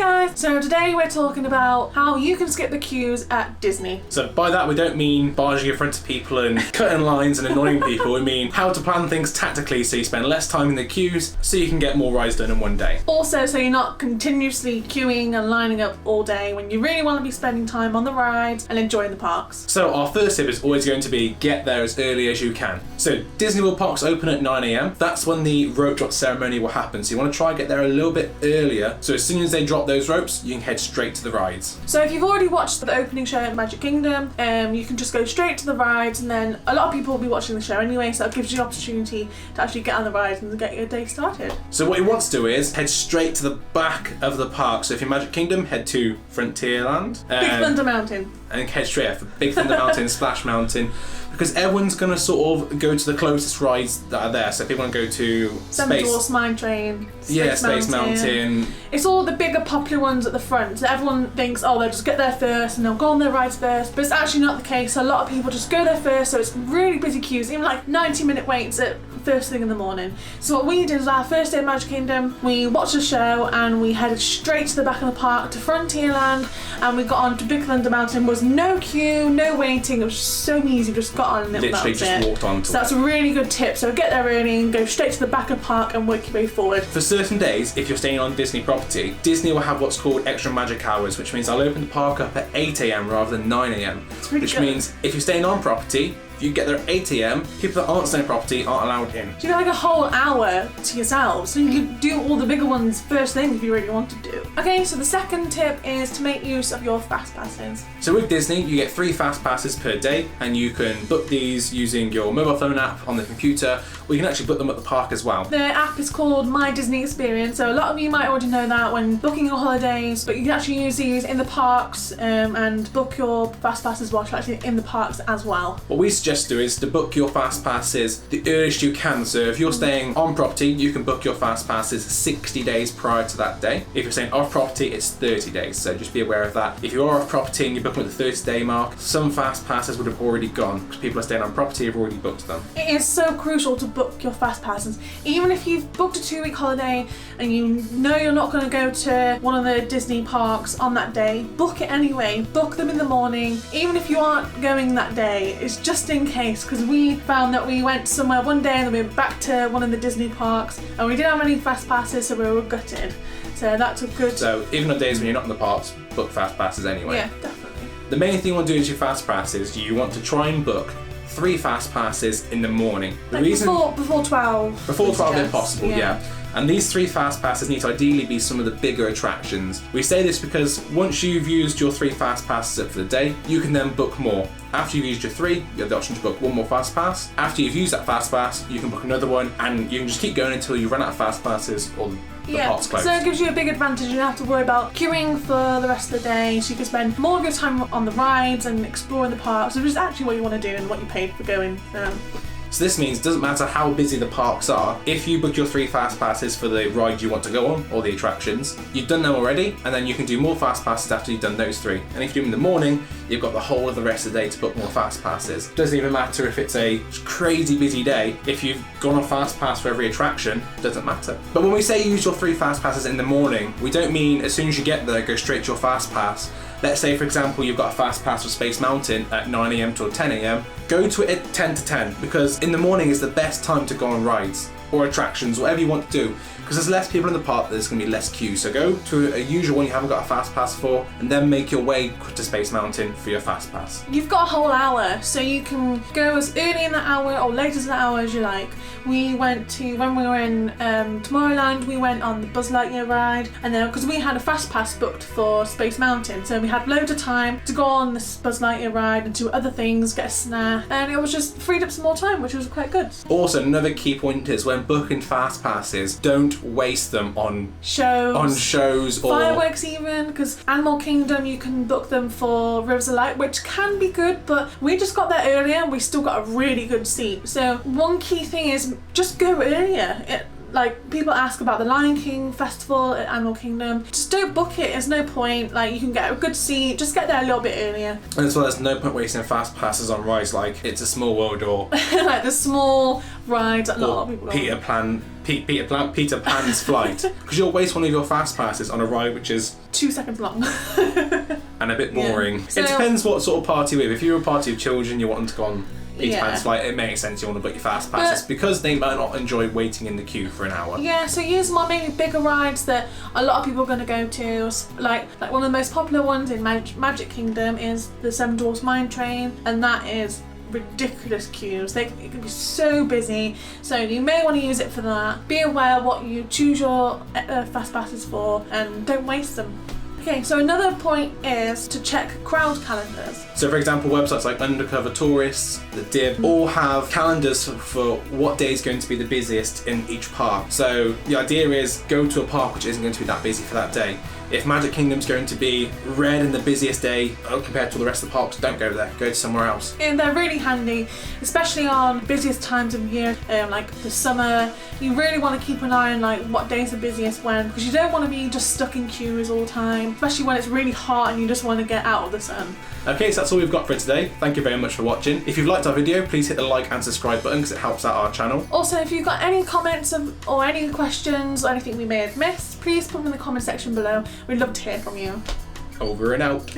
guys! So today we're talking about how you can skip the queues at Disney. So by that we don't mean barging in front of people and cutting lines and annoying people. We mean how to plan things tactically so you spend less time in the queues so you can get more rides done in one day. Also, so you're not continuously queuing and lining up all day when you really want to be spending time on the rides and enjoying the parks. So our first tip is always going to be get there as early as you can. So Disneyworld parks open at 9 AM. That's when the rope drop ceremony will happen. So you want to try and get there a little bit earlier. So as soon as they drop those ropes, you can head straight to the rides. So if you've already watched the opening show at Magic Kingdom, you can just go straight to the rides, and then a lot of people will be watching the show anyway, so that gives you an opportunity to actually get on the rides and get your day started. So what you want to do is head straight to the back of the park. So if you're Magic Kingdom, head to Frontierland. Big Thunder Mountain. And head straight for Big Thunder Mountain, Splash Mountain, because everyone's going to sort of go to the closest rides that are there. So if people want to go to Seven Dwarfs Mine Train, Space Mountain. It's all the bigger popular ones at the front. So everyone thinks, oh, they'll just get there first and they'll go on their rides first. But it's actually not the case. A lot of people just go there first, so it's really busy queues, even like 90-minute waits at first thing in the morning. So what we did is our first day at Magic Kingdom, we watched the show and we headed straight to the back of the park to Frontierland, and we got on to Big Thunder Mountain. Was no queue, no waiting. It was just so easy. We just got on and literally just walked on to So that's a really good tip. So get there early and go straight to the back of the park and work your way forward. For certain days, if you're staying on Disney property, Disney will have what's called extra magic hours, which means they'll open the park up at 8 AM rather than 9 AM. Which means if you're staying on property, if you get there at 8 AM, people that aren't staying on property aren't allowed in. So you got like a whole hour to yourselves, so you can do all the bigger ones first thing if you really want to do. Okay, so the second tip is to make use of your FastPasses. So with Disney, you get 3 FastPasses per day, and you can book these using your mobile phone app on the computer, or you can actually book them at the park as well. The app is called My Disney Experience, so a lot of you might already know that when booking your holidays, but you can actually use these in the parks and book your FastPasses while you're actually in the parks as well. What we suggest do is to book your fast passes the earliest you can. So if you're staying on property, you can book your fast passes 60 days prior to that day. If you're staying off property, it's 30 days. So just be aware of that. If you are off property and you're booking at the 30-day mark, some fast passes would have already gone because people are staying on property have already booked them. It is so crucial to book your fast passes. Even if you've booked a 2-week holiday and you know you're not going to go to one of the Disney parks on that day, book it anyway. Book them in the morning. Even if you aren't going that day, it's just in case, because we found that we went somewhere one day and then we went back to one of the Disney parks and we didn't have any fast passes, so we were gutted. So that's a good... So even on days when you're not in the parks, book fast passes anyway. Yeah, definitely. The main thing you want to do with your fast passes, you want to try and book 3 fast passes in the morning. Before 12. Before 12 if possible, yeah. And these 3 fast passes need to ideally be some of the bigger attractions. We say this because once you've used your 3 fast passes up for the day, you can then book more. After you've used your 3, you have the option to book 1 more fast pass. After you've used that fast pass, you can book another one, and you can just keep going until you run out of fast passes or the park's closed. So it gives you a big advantage. You don't have to worry about queuing for the rest of the day, so you can spend more of your time on the rides and exploring the parks, which is actually what you want to do and what you paid for going. So this means it doesn't matter how busy the parks are, if you book your 3 fast passes for the ride you want to go on, or the attractions, you've done them already, and then you can do more fast passes after you've done those 3. And if you do them in the morning, you've got the whole of the rest of the day to book more fast passes. Doesn't even matter if it's a crazy busy day, if you've gone on fast pass for every attraction, doesn't matter. But when we say use your 3 fast passes in the morning, we don't mean as soon as you get there, go straight to your fast pass. Let's say, for example, you've got a fast pass for Space Mountain at 9 AM till 10 AM. Go to it at 10 to 10, because in the morning is the best time to go on rides or attractions, whatever you want to do. Because there's less people in the park, there's going to be less queue. So go to a usual one you haven't got a fast pass for, and then make your way to Space Mountain for your fast pass. You've got a whole hour, so you can go as early in that hour or late as that hour as you like. We went to, when we were in Tomorrowland, we went on the Buzz Lightyear ride, and then because we had a fast pass booked for Space Mountain, so we had loads of time to go on this Buzz Lightyear ride and do other things, get a snack, and it was just freed up some more time, which was quite good. Also, another key point is when booking fast passes, don't waste them on shows or fireworks even, because Animal Kingdom you can book them for Rivers of Light, which can be good, but we just got there earlier and we still got a really good seat. So one key thing is just go earlier. like people ask about the Lion King festival at Animal Kingdom. Just don't book it. There's no point. Like you can get a good seat. Just get there a little bit earlier. And as well, there's no point wasting fast passes on rides like It's a Small World or like the small rides that not a lot of people go. Peter Pan's Flight, because you'll waste one of your fast passes on a ride which is 2 seconds long. and a bit boring. Yeah. So, it depends what sort of party with. If you're a party of children, you want them to go on Peter Yeah. Pan's Flight, it makes sense you want to book your fast passes because they might not enjoy waiting in the queue for an hour. Yeah, so use more maybe bigger rides that a lot of people are going to go to. Like one of the most popular ones in Magic Kingdom is the Seven Dwarfs Mine Train, and that is ridiculous queues. It can be so busy, so you may want to use it for that. Be aware what you choose your fast passes for and don't waste them. Okay, so another point is to check crowd calendars. So for example, websites like Undercover Tourists, the Dib, all have calendars for what day is going to be the busiest in each park. So the idea is go to a park which isn't going to be that busy for that day. If Magic Kingdom's going to be red and the busiest day compared to all the rest of the parks, don't go there, go to somewhere else. And they're really handy, especially on busiest times of year, like the summer. You really want to keep an eye on like what days are busiest when, because you don't want to be just stuck in queues all the time, especially when it's really hot and you just want to get out of the sun. Okay, so that's all we've got for today. Thank you very much for watching. If you've liked our video, please hit the like and subscribe button because it helps out our channel. Also, if you've got any comments or any questions or anything we may have missed, please put them in the comment section below. We'd love to hear from you. Over and out.